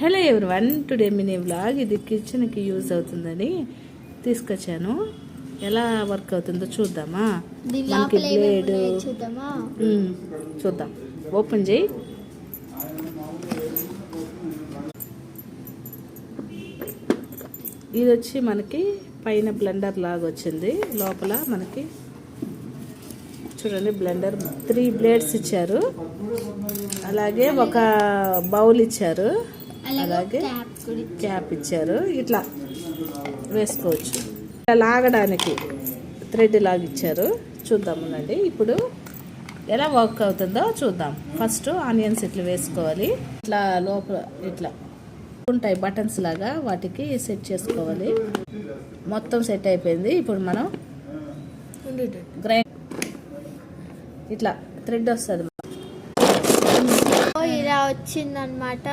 Hello everyone, today mini vlog. ఇది కిచెన్కి use అవుతుందని తీసుకొచ్చాను. ఎలా వర్క్ అవుతుందో చూద్దామా? మనకి బ్లేడ్ చూద్దాం. ఓపెన్ చేయి. ఇది వచ్చి మనకి పైన బ్లెండర్ లాగా వచ్చింది. లోపల మనకి చూడండి బ్లెండర్ 3 బ్లేడ్స్ ఇచ్చారు. అలాగే ఒక బౌల్ ఇచ్చారు. అలాగే క్యాప్ ఇచ్చారు. ఇట్లా వేసుకోవచ్చు. ఇట్లా లాగడానికి థ్రెడ్ లాగా ఇచ్చారు. చూద్దామునండి ఇప్పుడు ఎలా వర్క్ అవుతుందో చూద్దాం. ఫస్ట్ ఆనియన్స్ ఇట్లా వేసుకోవాలి. ఇట్లా లోపల ఇట్లా ఉంటాయి బటన్స్ లాగా, వాటికి సెట్ చేసుకోవాలి. మొత్తం సెట్ అయిపోయింది. ఇప్పుడు మనం గ్రైండ్ ఇట్లా థ్రెడ్ వస్తుంది. ఇలా వచ్చిందనమాట.